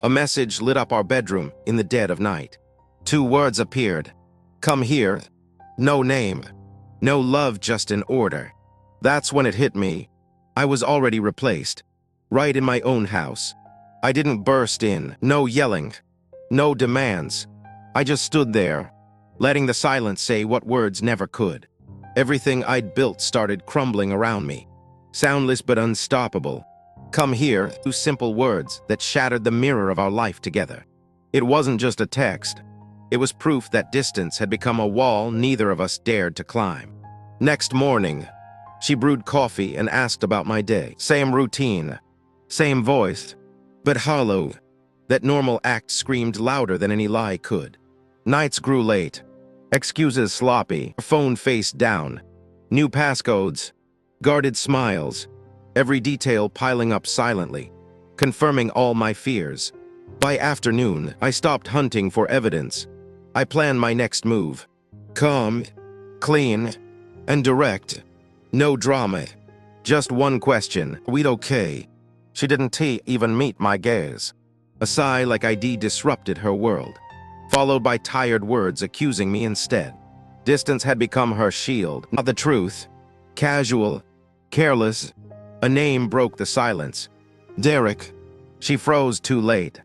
A message lit up our bedroom in the dead of night. 2 words appeared. Come here. No name. No love, just an order. That's when it hit me. I was already replaced. Right in my own house. I didn't burst in. No yelling. No demands. I just stood there, letting the silence say what words never could. Everything I'd built started crumbling around me. Soundless but unstoppable. Come here, 2 simple words that shattered the mirror of our life together. It wasn't just a text. It was proof that distance had become a wall neither of us dared to climb. Next morning, she brewed coffee and asked about my day. Same routine, same voice, but hollow. That normal act screamed louder than any lie could. Nights grew late. Excuses sloppy, phone face down. New passcodes, guarded smiles. Every detail piling up silently, confirming all my fears. By afternoon, I stopped hunting for evidence. I planned my next move. Calm, clean, and direct. No drama. Just one question. We'd okay? She didn't even meet my gaze. A sigh like I'd disrupted her world, followed by tired words accusing me instead. Distance had become her shield, not the truth. Casual, careless. A name broke the silence. Derek. She froze too late.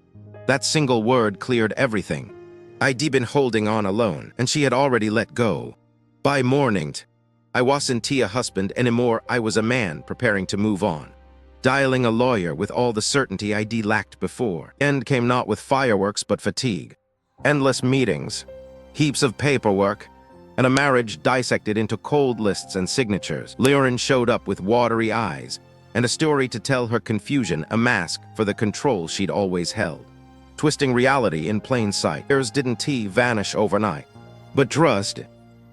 That single word cleared everything. I'd been holding on alone, and she had already let go. By morning, I wasn't a husband anymore. I was a man preparing to move on. Dialing a lawyer with all the certainty I'd lacked before. End came not with fireworks but fatigue. Endless meetings, heaps of paperwork, and a marriage dissected into cold lists and signatures. Lauren showed up with watery eyes, and a story to tell her confusion, a mask for the control she'd always held. Twisting reality in plain sight. Hers didn't vanish overnight. But trust,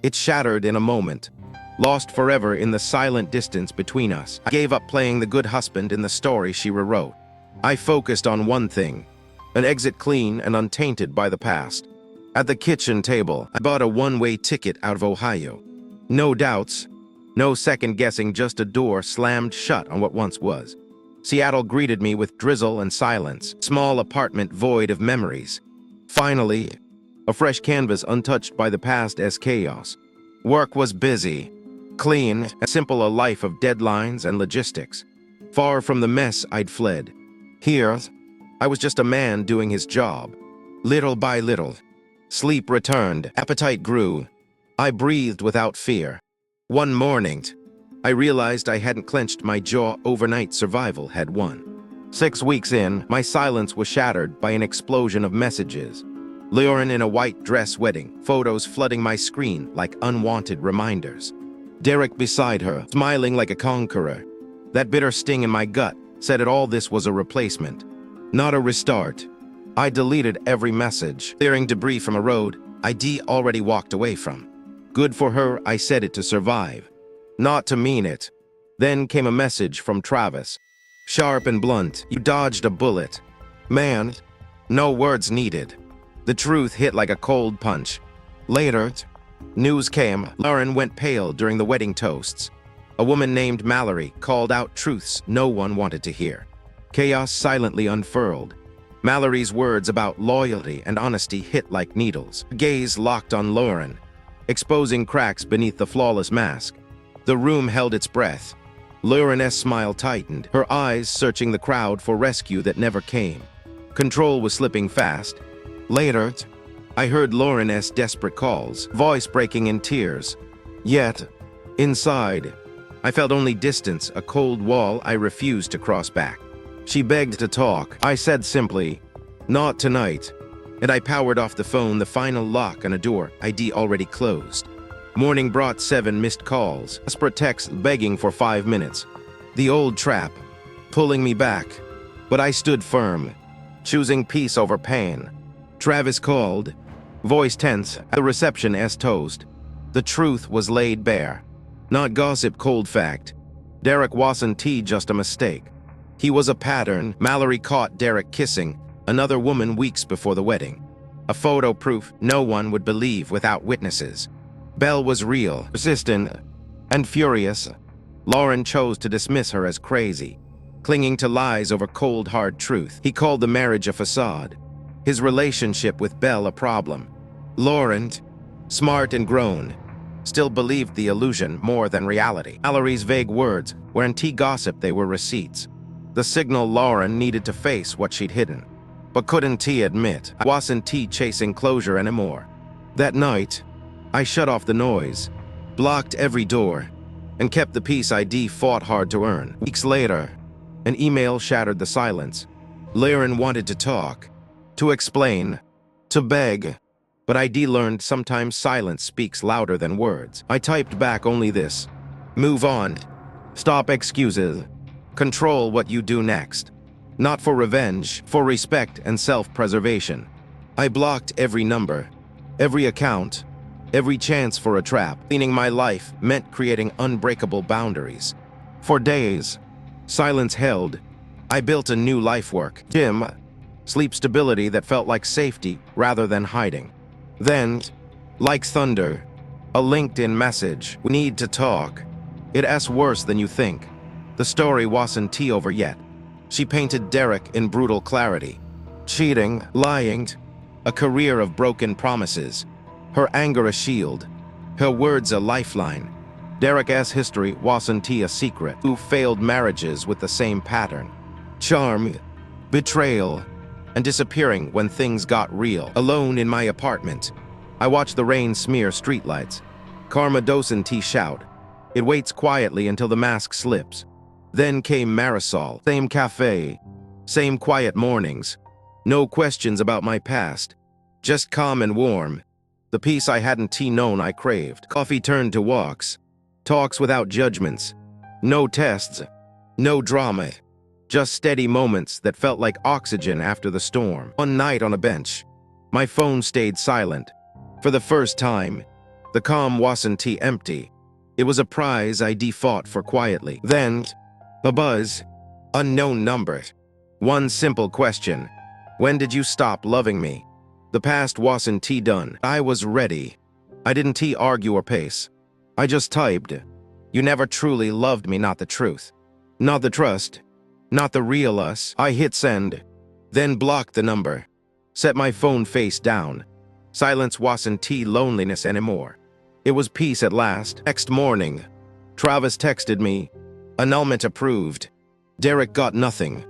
it shattered in a moment, lost forever in the silent distance between us. I gave up playing the good husband in the story she rewrote. I focused on one thing, an exit clean and untainted by the past. At the kitchen table, I bought a one-way ticket out of Ohio. No doubts, no second-guessing, just a door slammed shut on what once was. Seattle greeted me with drizzle and silence, small apartment void of memories. Finally, a fresh canvas untouched by the past as chaos. Work was busy, clean, and simple, a life of deadlines and logistics. Far from the mess I'd fled. Here, I was just a man doing his job. Little by little, sleep returned, appetite grew. I breathed without fear. One morning, I realized I hadn't clenched my jaw. Overnight survival had won. 6 weeks in, my silence was shattered by an explosion of messages. Lauren in a white dress wedding, photos flooding my screen like unwanted reminders. Derek beside her, smiling like a conqueror. That bitter sting in my gut said it all. This was a replacement, not a restart. I deleted every message, clearing debris from a road I'd already walked away from. Good for her, I said it to survive, not to mean it. Then came a message from Travis. Sharp and blunt, you dodged a bullet. Man, no words needed. The truth hit like a cold punch. Later, news came. Lauren went pale during the wedding toasts. A woman named Mallory called out truths no one wanted to hear. Chaos silently unfurled. Mallory's words about loyalty and honesty hit like needles. Gaze locked on Lauren, exposing cracks beneath the flawless mask. The room held its breath. Lauren's smile tightened, her eyes searching the crowd for rescue that never came. Control was slipping fast. Later, I heard Lauren's desperate calls, voice breaking in tears. Yet, inside, I felt only distance, a cold wall I refused to cross back. She begged to talk. I said simply, "Not tonight," and I powered off the phone, the final lock on a door I'd already closed. Morning brought 7 missed calls, desperate texts begging for 5 minutes. The old trap, pulling me back. But I stood firm, choosing peace over pain. Travis called, voice tense, the reception as toast. The truth was laid bare. Not gossip, cold fact. Derek wasn't just a mistake. He was a pattern. Mallory caught Derek kissing another woman weeks before the wedding. A photo proof no one would believe without witnesses. Belle was real, persistent, and furious. Lauren chose to dismiss her as crazy. clinging to lies over cold, hard truth. He called the marriage a facade, his relationship with Belle a problem. Lauren, smart and grown, still believed the illusion more than reality. Mallory's vague words weren't tea gossip, they were receipts. The signal Lauren needed to face what she'd hidden. But couldn't T admit I wasn't T chasing closure anymore. That night, I shut off the noise, blocked every door, and kept the peace ID fought hard to earn. Weeks later, an email shattered the silence. Lauren wanted to talk, to explain, to beg, but ID learned sometimes silence speaks louder than words. I typed back only this: move on, stop excuses, control what you do next. Not for revenge, for respect and self-preservation. I blocked every number, every account, every chance for a trap. Cleaning my life meant creating unbreakable boundaries. For days, silence held. I built a new life work. Gym, sleep stability that felt like safety rather than hiding. Then, like thunder, a LinkedIn message. We need to talk. It's worse than you think. The story wasn't tea over yet. She painted Derek in brutal clarity. Cheating, lying, a career of broken promises. Her anger a shield, her words a lifeline. Derek's history wasn't a secret. 2 failed marriages with the same pattern. Charm, betrayal, and disappearing when things got real. Alone in my apartment, I watched the rain smear streetlights. Karma doesn't shout. It waits quietly until the mask slips. Then came Marisol. Same cafe, same quiet mornings. No questions about my past, just calm and warm. The peace I hadn't known I craved. Coffee turned to walks, talks without judgments. No tests, no drama, just steady moments that felt like oxygen after the storm. One night on a bench, my phone stayed silent. For the first time, the calm wasn't empty. It was a prize I fought for quietly. Then, a buzz, unknown number. One simple question: when did you stop loving me? The past wasn't done. I was ready. I didn't argue or pace. I just typed, you never truly loved me, not the truth. Not the trust. Not the real us. I hit send, then blocked the number. Set my phone face down. Silence wasn't loneliness anymore. It was peace at last. Next morning, Travis texted me, annulment approved. Derek got nothing.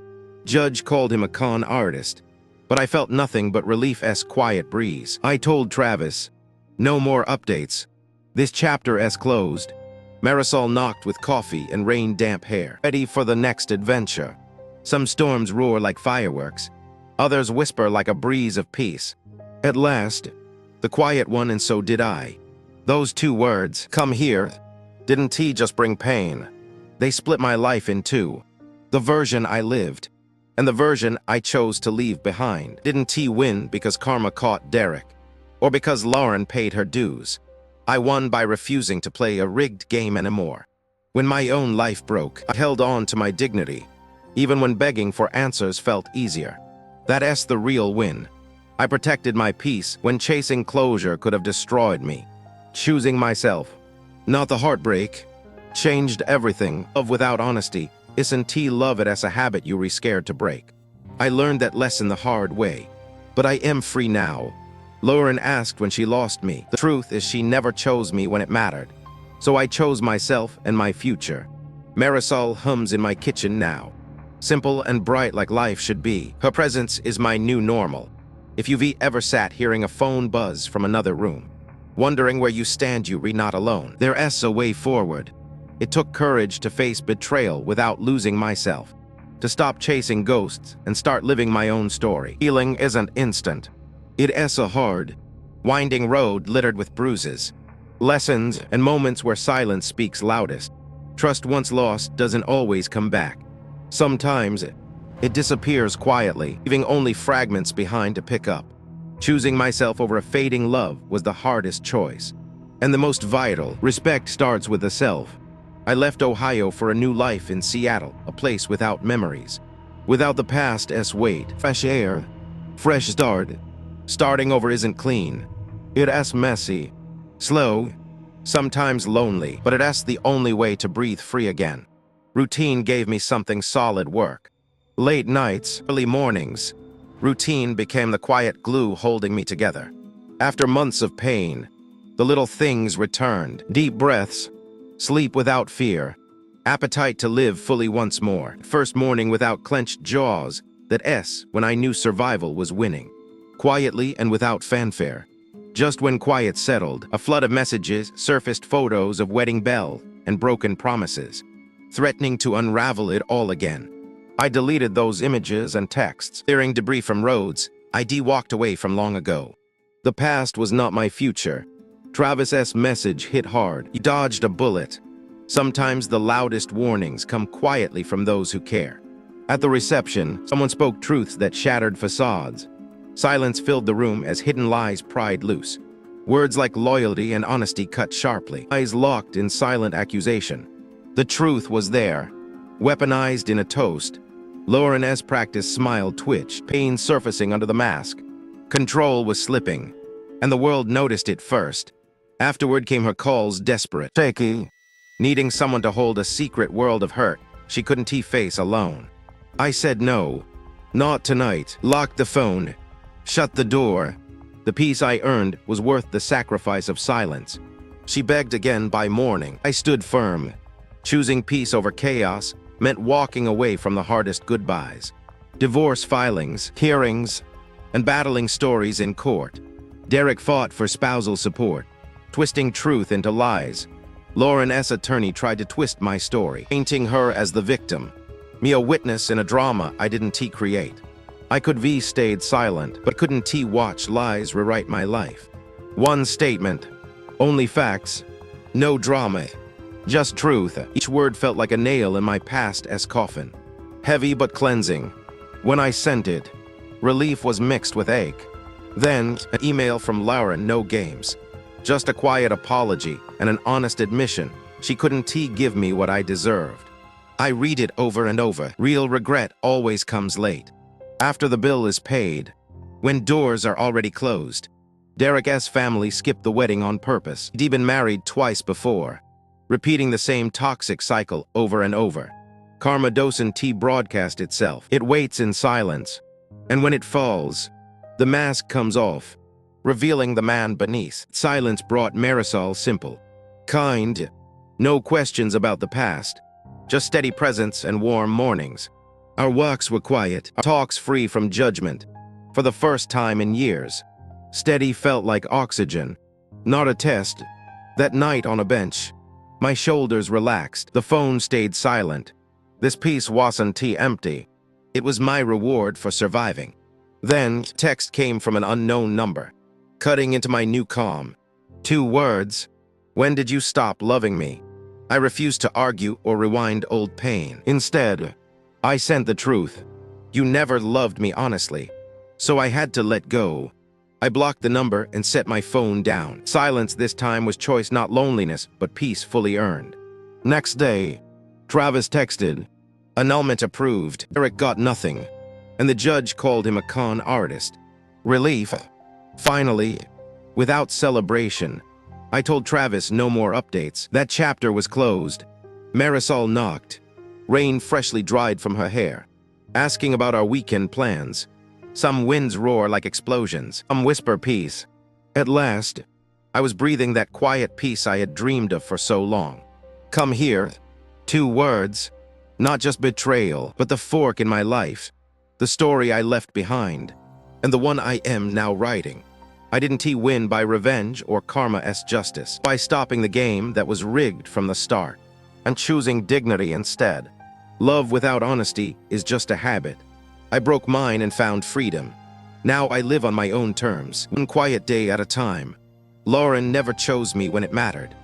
Judge called him a con artist. But I felt nothing but relief quiet breeze. I told Travis, no more updates. This chapter closed. Marisol knocked with coffee and rain-damp hair, ready for the next adventure. Some storms roar like fireworks. Others whisper like a breeze of peace. At last, the quiet one, and so did I. Those 2 words, come here, didn't just bring pain. They split my life in 2. The version I lived, and the version I chose to leave behind. Didn't win because karma caught Derek, or because Lauren paid her dues. I won by refusing to play a rigged game anymore. When my own life broke, I held on to my dignity, even when begging for answers felt easier. That's the real win. I protected my peace when chasing closure could have destroyed me. Choosing myself, not the heartbreak, changed everything. Love without honesty isn't love. It's a habit you're scared to break. I learned that lesson the hard way, but I am free now. Lauren asked when she lost me. The truth is she never chose me when it mattered. So I chose myself and my future. Marisol hums in my kitchen now. Simple and bright like life should be. Her presence is my new normal. If you've ever sat hearing a phone buzz from another room, wondering where you stand, you're not alone. There's a way forward. It took courage to face betrayal without losing myself, to stop chasing ghosts and start living my own story. Healing isn't instant. It's a hard, winding road littered with bruises, lessons, and moments where silence speaks loudest. Trust once lost doesn't always come back. Sometimes it disappears quietly, leaving only fragments behind to pick up. Choosing myself over a fading love was the hardest choice, and the most vital. Respect starts with the self. I left Ohio for a new life in Seattle, a place without memories, without the past's weight. Fresh air, fresh start. Starting over isn't clean. It's messy, slow, sometimes lonely, but it's the only way to breathe free again. Routine gave me something solid work. Late nights, early mornings. Routine became the quiet glue holding me together. After months of pain, the little things returned. Deep breaths, sleep without fear, appetite to live fully once more. First morning without clenched jaws, when I knew survival was winning. Quietly and without fanfare. Just when quiet settled, a flood of messages surfaced, photos of wedding bell and broken promises, threatening to unravel it all again. I deleted those images and texts. Clearing debris from roads I walked away from long ago. The past was not my future. Travis's message hit hard. He dodged a bullet. Sometimes the loudest warnings come quietly from those who care. At the reception, someone spoke truths that shattered facades. Silence filled the room as hidden lies pried loose. Words like loyalty and honesty cut sharply. Eyes locked in silent accusation. The truth was there, weaponized in a toast. Lauren's practiced smile twitched, pain surfacing under the mask. Control was slipping, and the world noticed it first. Afterward came her calls, desperate, shaky, needing someone to hold a secret world of hurt she couldn't face alone. I said no, not tonight. Locked the phone, shut the door. The peace I earned was worth the sacrifice of silence. She begged again by morning. I stood firm. Choosing peace over chaos meant walking away from the hardest goodbyes. Divorce filings, hearings, and battling stories in court. Derek fought for spousal support, twisting truth into lies. Lauren's attorney tried to twist my story, painting her as the victim, me a witness in a drama I didn't create. I could stayed silent, but couldn't watch lies rewrite my life. One statement, only facts, no drama, just truth. Each word felt like a nail in my past's coffin, heavy but cleansing. When I sent it, relief was mixed with ache. Then, an email from Lauren, no games. Just a quiet apology and an honest admission she couldn't give me what I deserved. I read it over and over. Real regret always comes late. After the bill is paid, when doors are already closed. Derek's family skipped the wedding on purpose. He'd been married twice before, repeating the same toxic cycle over and over. Karma doesn't broadcast itself. It waits in silence. And when it falls, the mask comes off, revealing the man beneath. Silence brought Marisol simple, kind, no questions about the past, just steady presence and warm mornings. Our walks were quiet, our talks free from judgment. For the first time in years, steady felt like oxygen, not a test. That night on a bench, my shoulders relaxed, the phone stayed silent. This piece wasn't empty. It was my reward for surviving. Then, text came from an unknown number, cutting into my new calm. 2 words, when did you stop loving me? I refused to argue or rewind old pain. Instead, I sent the truth. You never loved me honestly, so I had to let go. I blocked the number and set my phone down. Silence this time was choice, not loneliness, but peace fully earned. Next day, Travis texted, annulment approved. Eric got nothing, and the judge called him a con artist. Relief. Finally, without celebration, I told Travis no more updates. That chapter was closed. Marisol knocked, rain freshly dried from her hair, asking about our weekend plans. Some winds roar like explosions, some whisper peace. At last, I was breathing that quiet peace I had dreamed of for so long. Come here. 2 words, not just betrayal, but the fork in my life, the story I left behind, and the one I am now writing. I didn't win by revenge or karma's justice, by stopping the game that was rigged from the start, and choosing dignity instead. Love without honesty is just a habit. I broke mine and found freedom. Now I live on my own terms, one quiet day at a time. Lauren never chose me when it mattered.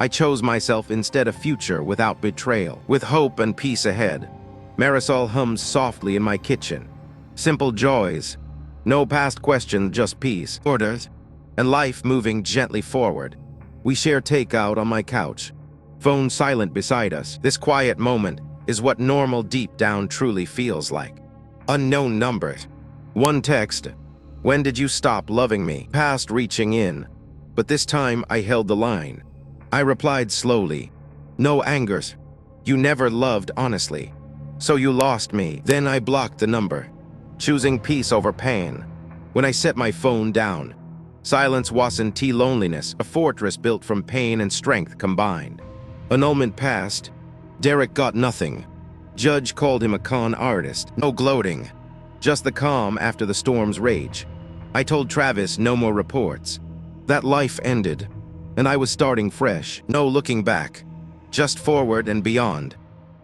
I chose myself instead, a future without betrayal, with hope and peace ahead. Marisol hums softly in my kitchen. Simple joys. No past questions, just peace, orders, and life moving gently forward. We share takeout on my couch, phone silent beside us. This quiet moment is what normal deep down truly feels like. Unknown number. One text. When did you stop loving me? Past reaching in. But this time I held the line. I replied slowly. No anger. You never loved honestly. So you lost me. Then I blocked the number, choosing peace over pain. When I set my phone down, silence wasn't loneliness, a fortress built from pain and strength combined. Annulment passed. Derek got nothing. Judge called him a con artist. No gloating, just the calm after the storm's rage. I told Travis no more reports. That life ended, and I was starting fresh. No looking back, just forward and beyond.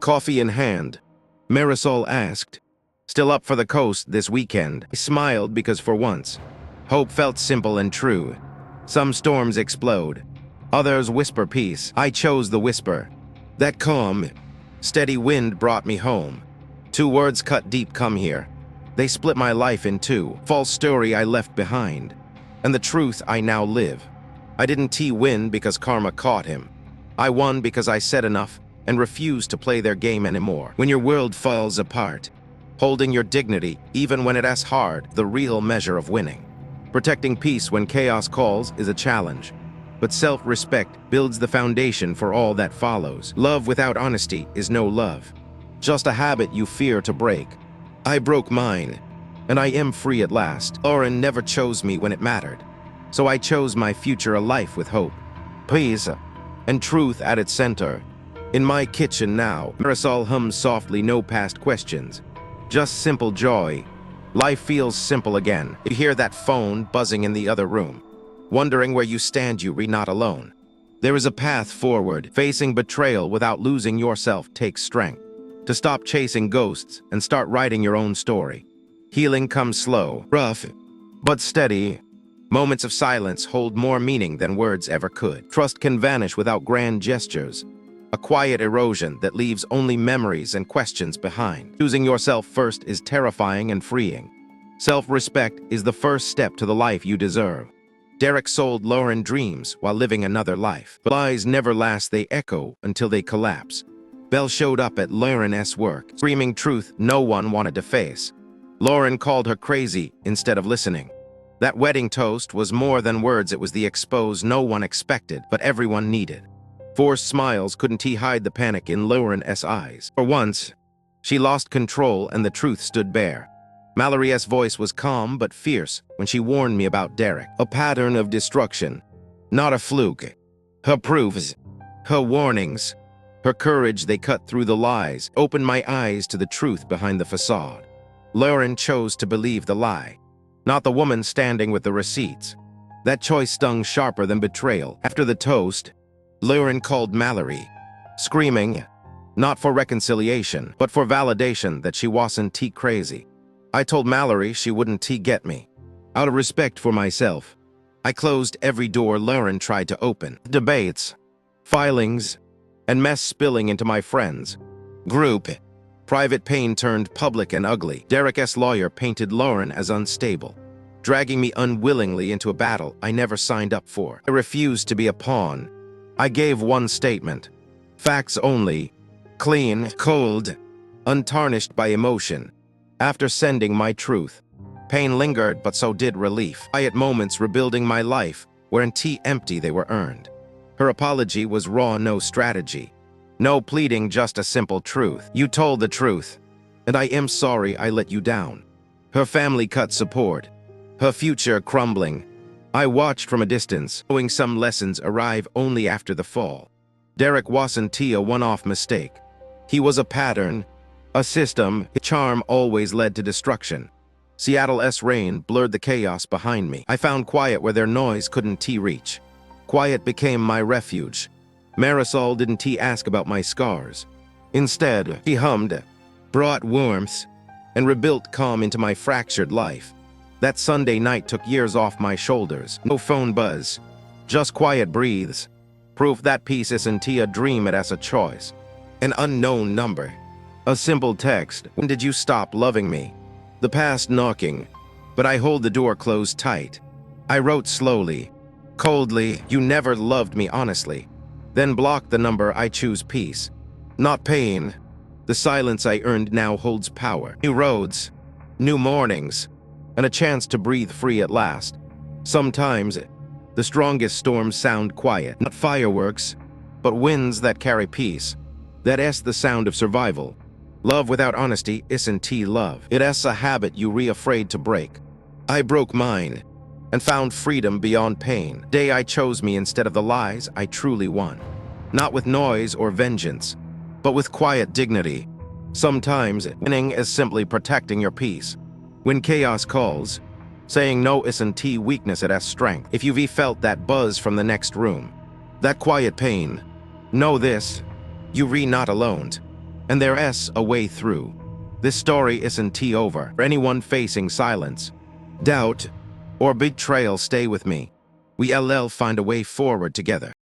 Coffee in hand, Marisol asked, "Still up for the coast this weekend?" I smiled because for once, hope felt simple and true. Some storms explode, others whisper peace. I chose the whisper. That calm, steady wind brought me home. 2 words cut deep, come here. They split my life in 2. False story I left behind, and the truth I now live. I didn't win because karma caught him. I won because I said enough and refused to play their game anymore. When your world falls apart, holding your dignity, even when it's hard, the real measure of winning. Protecting peace when chaos calls is a challenge, but self-respect builds the foundation for all that follows. Love without honesty is no love, just a habit you fear to break. I broke mine, and I am free at last. Lauren never chose me when it mattered, so I chose my future, a life with hope, peace, and truth at its center. In my kitchen now, Marisol hums softly, no past questions, just simple joy. Life feels simple again. You hear that phone buzzing in the other room. Wondering where you stand, you are not alone. There is a path forward. Facing betrayal without losing yourself takes strength. To stop chasing ghosts and start writing your own story. Healing comes slow, rough, but steady. Moments of silence hold more meaning than words ever could. Trust can vanish without grand gestures. A quiet erosion that leaves only memories and questions behind. Choosing yourself first is terrifying and freeing. Self-respect is the first step to the life you deserve. Derek sold Lauren dreams while living another life. But lies never last, they echo until they collapse. Belle showed up at Lauren's work, screaming truth no one wanted to face. Lauren called her crazy instead of listening. That wedding toast was more than words, it was the expose no one expected, but everyone needed. Forced smiles couldn't hide the panic in Lauren's eyes. For once, she lost control and the truth stood bare. Mallory's voice was calm but fierce when she warned me about Derek. A pattern of destruction, not a fluke. Her proofs, her warnings, her courage, they cut through the lies, opened my eyes to the truth behind the facade. Lauren chose to believe the lie, not the woman standing with the receipts. That choice stung sharper than betrayal. After the toast, Lauren called Mallory, screaming, not for reconciliation, but for validation that she wasn't crazy. I told Mallory she wouldn't get me. Out of respect for myself, I closed every door Lauren tried to open. Debates, filings, and mess spilling into my friends' group. Private pain turned public and ugly. Derek's lawyer painted Lauren as unstable, dragging me unwillingly into a battle I never signed up for. I refused to be a pawn. I gave one statement. Facts only. Clean, cold, untarnished by emotion. After sending my truth, pain lingered, but so did relief. Quiet moments rebuilding my life, weren't empty, they were earned. Her apology was raw, no strategy. No pleading, just a simple truth. You told the truth, and I am sorry I let you down. Her family cut support, her future crumbling. I watched from a distance, knowing some lessons arrive only after the fall. Derek wasn't a one-off mistake. He was a pattern, a system. His charm always led to destruction. Seattle's rain blurred the chaos behind me. I found quiet where their noise couldn't reach. Quiet became my refuge. Marisol didn't ask about my scars. Instead, she hummed, brought warmth, and rebuilt calm into my fractured life. That Sunday night took years off my shoulders. No phone buzz, just quiet breathes. Proof that peace isn't a dream, it has a choice. An unknown number. A simple text. When did you stop loving me? The past knocking, but I hold the door closed tight. I wrote slowly, coldly, you never loved me honestly. Then blocked the number. I choose peace, not pain. The silence I earned now holds power. New roads, new mornings, and a chance to breathe free at last. Sometimes, the strongest storms sound quiet, not fireworks, but winds that carry peace. That's the sound of survival. Love without honesty isn't love. It's a habit you afraid to break. I broke mine and found freedom beyond pain. Day I chose me instead of the lies I truly won. Not with noise or vengeance, but with quiet dignity. Sometimes winning is simply protecting your peace. When chaos calls, saying no isn't weakness, it's strength. If you've felt that buzz from the next room, that quiet pain, know this, you're not alone. And there's a way through. This story isn't over. For anyone facing silence, doubt, or betrayal, stay with me. We'll find a way forward together.